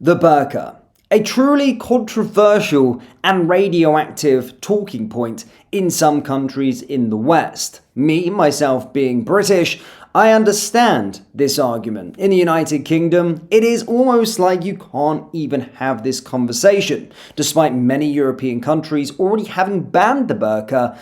The burqa, a truly controversial and radioactive talking point in some countries in the West. Me, myself being British, I understand this argument. In the United Kingdom, it is almost like you can't even have this conversation, despite many European countries already having banned the burqa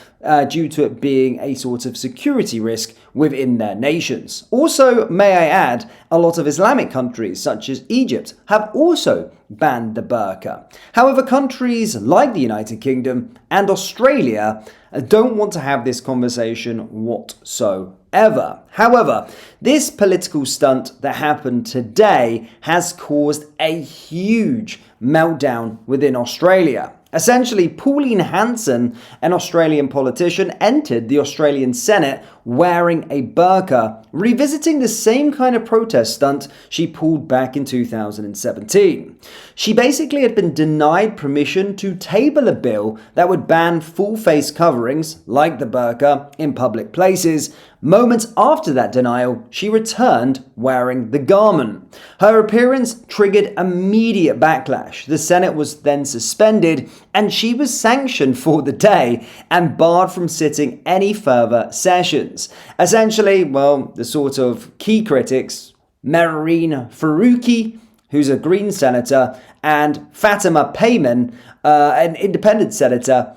due to it being a sort of security risk within their nations. Also, may I add, a lot of Islamic countries, such as Egypt, have also banned the burqa. However, countries like the United Kingdom and Australia don't want to have this conversation whatsoever. However, this political stunt that happened today has caused a huge meltdown within Australia. Essentially, Pauline Hanson, an Australian politician, entered the Australian Senate wearing a burqa, revisiting the same kind of protest stunt she pulled back in 2017. She basically had been denied permission to table a bill that would ban full face coverings, like the burqa, in public places. Moments after that denial, she returned wearing the garment. Her appearance triggered immediate backlash. The Senate was then suspended, and she was sanctioned for the day and barred from sitting any further sessions. Essentially, well, the sort of key critics, Mehreen Faruqi, who's a Green senator, and Fatima Payman, an independent senator,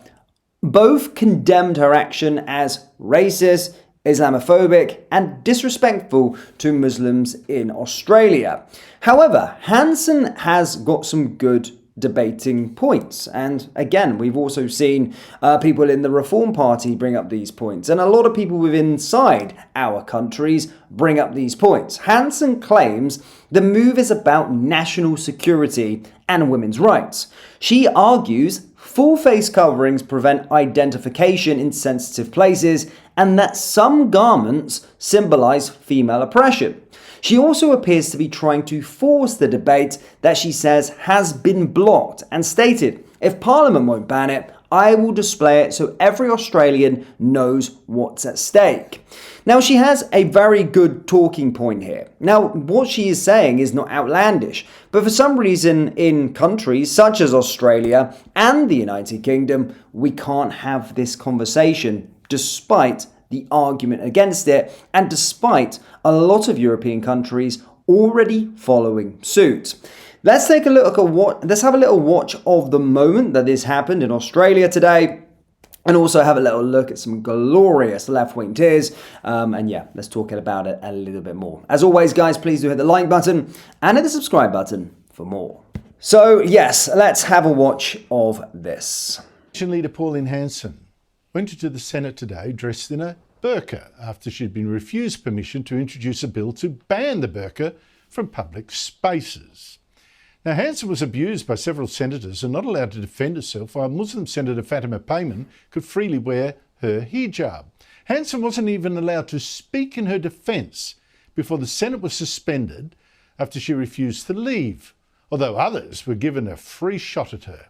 both condemned her action as racist, Islamophobic, and disrespectful to Muslims in Australia. However, Hanson has got some good debating points, and again, we've also seen people in the Reform Party bring up these points, and a lot of people within inside our countries bring up these points. Hanson claims the move is about national security and women's rights. She argues full face coverings prevent identification in sensitive places and that some garments symbolize female oppression. She also appears to be trying to force the debate that she says has been blocked and stated, if Parliament won't ban it, I will display it so every Australian knows what's at stake. Now, she has a very good talking point here. Now, what she is saying is not outlandish, but for some reason in countries such as Australia and the United Kingdom, we can't have this conversation despite the argument against it and despite a lot of European countries already following suit. Let's take a look at let's have a little watch of the moment that this happened in Australia today, and also have a little look at some glorious left-wing tears. And yeah, let's talk about it a little bit more. As always, guys, please do hit the like button and hit the subscribe button for more. So yes, let's have a watch of this. Leader Pauline Hanson went into the Senate today dressed in a burqa after she'd been refused permission to introduce a bill to ban the burqa from public spaces. Now, Hanson was abused by several senators and not allowed to defend herself, while Muslim Senator Fatima Payman could freely wear her hijab. Hanson wasn't even allowed to speak in her defence before the Senate was suspended after she refused to leave, although others were given a free shot at her.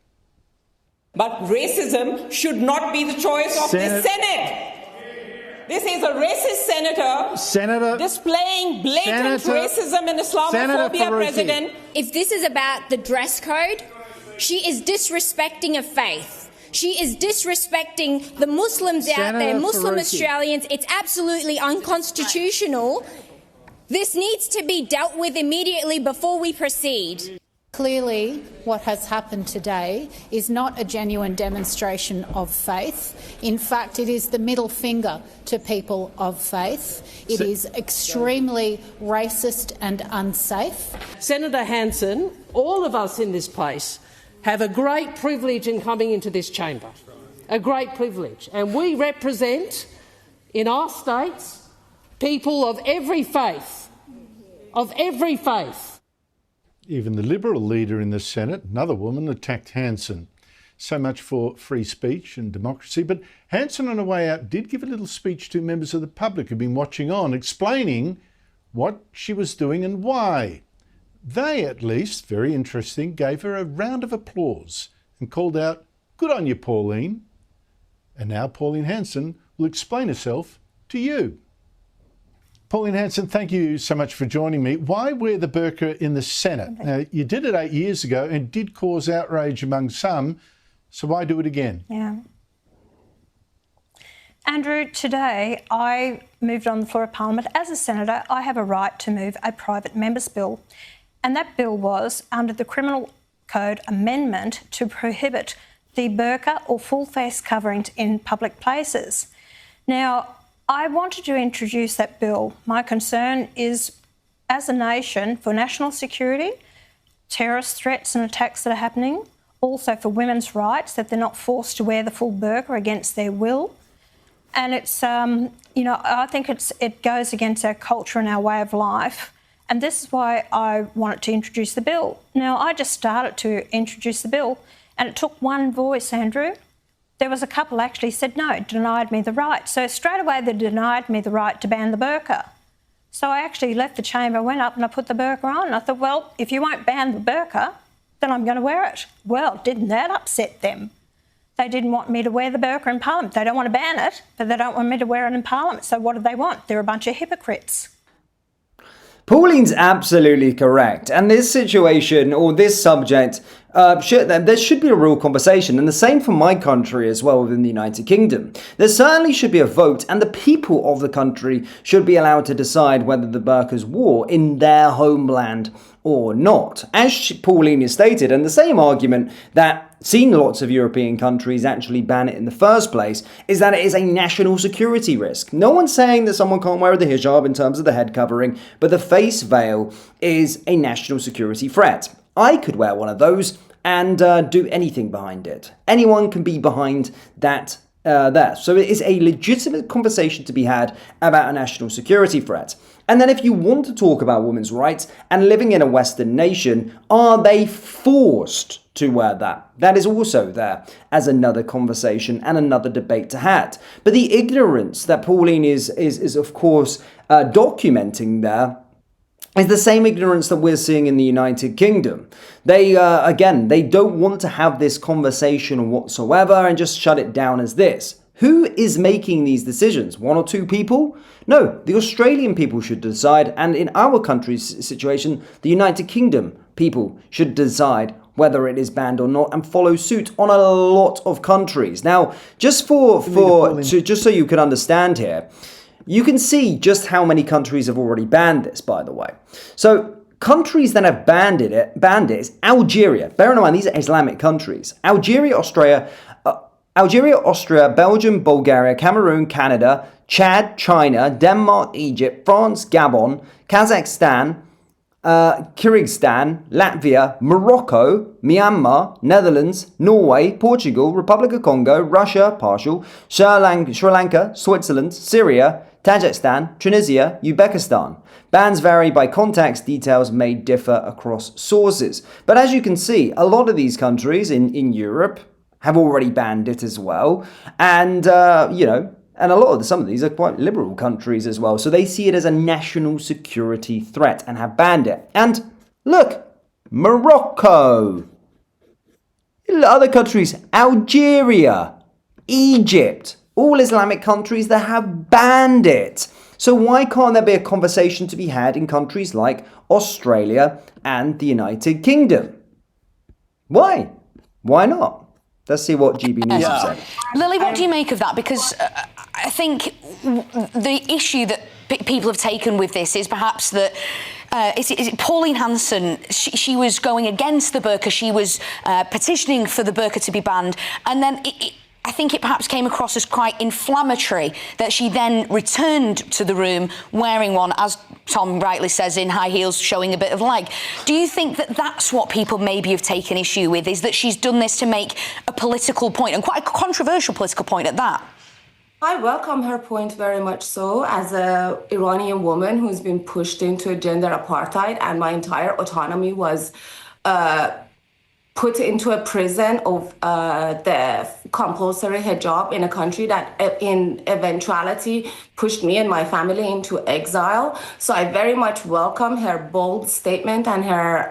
But racism should not be the choice of this Senate. This is a racist senator displaying blatant racism and Islamophobia, President. If this is about the dress code, she is disrespecting a faith. She is disrespecting the Muslims out there, Muslim Australians. It's absolutely unconstitutional. This needs to be dealt with immediately before we proceed. Clearly, what has happened today is not a genuine demonstration of faith. In fact, it is the middle finger to people of faith. It is extremely racist and unsafe. Senator Hanson, all of us in this place have a great privilege in coming into this chamber, a great privilege. And we represent, in our states, people of every faith, Even the Liberal leader in the Senate, another woman, attacked Hanson. So much for free speech and democracy. But Hanson, on her way out, did give a little speech to members of the public who've been watching on, explaining what she was doing and why. They, at least, very interesting, gave her a round of applause and called out, "Good on you, Pauline." And now Pauline Hanson will explain herself to you. Pauline Hanson, thank you so much for joining me. Why wear the burqa in the Senate? Now, you did it 8 years ago and did cause outrage among some, so why do it again? Yeah. Andrew, today I moved on the floor of Parliament. As a senator, I have a right to move a private member's bill. And that bill was under the Criminal Code amendment to prohibit the burqa or full face coverings in public places. Now, I wanted to introduce that bill. My concern is, as a nation, for national security, terrorist threats and attacks that are happening, also for women's rights, that they're not forced to wear the full burqa against their will. And it's, I think it goes against our culture and our way of life. And this is why I wanted to introduce the bill. Now, I just started to introduce the bill, and it took one voice, Andrew. There was a couple actually said no, denied me the right. So straight away they denied me the right to ban the burqa. So I actually left the chamber, went up and I put the burqa on. And I thought, well, if you won't ban the burqa, then I'm going to wear it. Well, didn't that upset them? They didn't want me to wear the burqa in Parliament. They don't want to ban it, but they don't want me to wear it in Parliament. So what do they want? They're a bunch of hypocrites. Pauline's absolutely correct. And this situation or this subject, there should be a real conversation. And the same for my country as well within the United Kingdom. There certainly should be a vote, and the people of the country should be allowed to decide whether the burqa's wore in their homeland or not. As Pauline has stated, and the same argument that seen lots of European countries actually ban it in the first place, is that it is a national security risk. No one's saying that someone can't wear the hijab in terms of the head covering, but the face veil is a national security threat. I could wear one of those and do anything behind it. Anyone can be behind that there. So it is a legitimate conversation to be had about a national security threat. And then if you want to talk about women's rights and living in a Western nation, are they forced to wear that? That is also there as another conversation and another debate to have. But the ignorance that Pauline is of course documenting there is the same ignorance that we're seeing in the United Kingdom. They don't want to have this conversation whatsoever and just shut it down as this. Who is making these decisions? One or two people? No, the Australian people should decide, and in our country's situation, the United Kingdom people should decide whether it is banned or not and follow suit on a lot of countries. Now, just so you can understand here, you can see just how many countries have already banned this, by the way. So countries that have banned it is Algeria. Bear in mind, these are Islamic countries. Algeria, Austria, Belgium, Bulgaria, Cameroon, Canada, Chad, China, Denmark, Egypt, France, Gabon, Kazakhstan, Kyrgyzstan, Latvia, Morocco, Myanmar, Netherlands, Norway, Portugal, Republic of Congo, Russia, partial, Sri Lanka, Switzerland, Syria, Tajikistan, Tunisia, Uzbekistan. Bans vary by context, details may differ across sources. But as you can see, a lot of these countries in Europe have already banned it as well. And, and some of these are quite liberal countries as well. So they see it as a national security threat and have banned it. And look, Morocco. Other countries, Algeria, Egypt, all Islamic countries that have banned it. So why can't there be a conversation to be had in countries like Australia and the United Kingdom? Why? Why not? Let's see what GB News have said. Lily, what do you make of that? Because I think the issue that people have taken with this is perhaps that is it Pauline Hanson, she was going against the burqa, she was petitioning for the burqa to be banned, and then I think it perhaps came across as quite inflammatory that she then returned to the room wearing one, as Tom rightly says, in high heels, showing a bit of leg. Do you think that that's what people maybe have taken issue with, is that she's done this to make a political point, and quite a controversial political point at that? I welcome her point very much so, as an Iranian woman who's been pushed into gender apartheid, and my entire autonomy was put into a prison of the compulsory hijab in a country that in eventuality pushed me and my family into exile. So I very much welcome her bold statement and her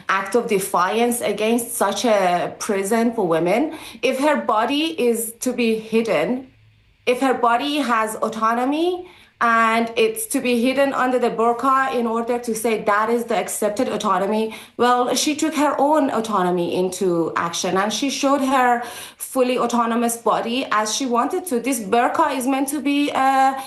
act of defiance against such a prison for women. If her body is to be hidden, if her body has autonomy, and it's to be hidden under the burqa in order to say that is the accepted autonomy. Well, she took her own autonomy into action, and she showed her fully autonomous body as she wanted to. This burqa is meant to be a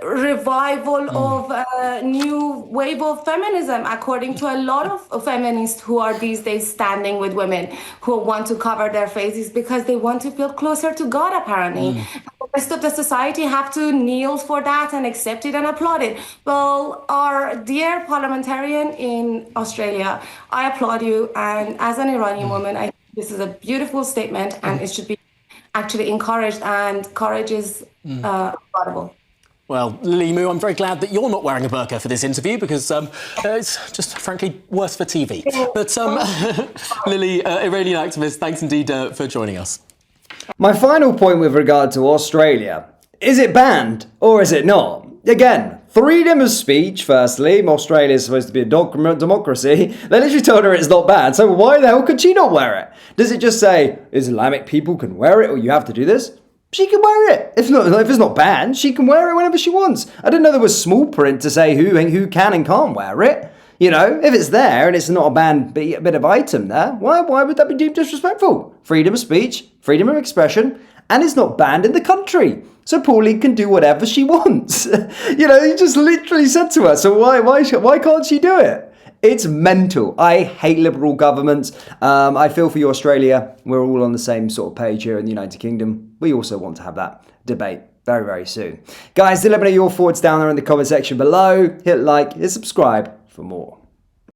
revival of a new wave of feminism, according to a lot of feminists who are these days standing with women who want to cover their faces because they want to feel closer to God, apparently. The rest of the society have to kneel for that and accept it and applaud it. Well, our dear parliamentarian in Australia, I applaud you, and as an Iranian woman, I think this is a beautiful statement, and it should be actually encouraged, and courage is laudable. Well, Lily Moo, I'm very glad that you're not wearing a burqa for this interview because it's just, frankly, worse for TV. But Lily, Iranian activist, thanks indeed for joining us. My final point with regard to Australia, is it banned or is it not? Again, freedom of speech, firstly. Australia is supposed to be a democracy. They literally told her it's not banned, so why the hell could she not wear it? Does it just say Islamic people can wear it or you have to do this? She can wear it. If it's not banned, she can wear it whenever she wants. I didn't know there was small print to say who can and can't wear it. You know, if it's there and it's not a banned bit of item there, why would that be deemed disrespectful? Freedom of speech, freedom of expression, and it's not banned in the country. So Pauline can do whatever she wants. You know, he just literally said to her, so why can't she do it? It's mental. I hate liberal governments. I feel for you, Australia. We're all on the same sort of page here in the United Kingdom. We also want to have that debate very, very soon. Guys, do let me know your thoughts down there in the comment section below. Hit like, hit subscribe for more.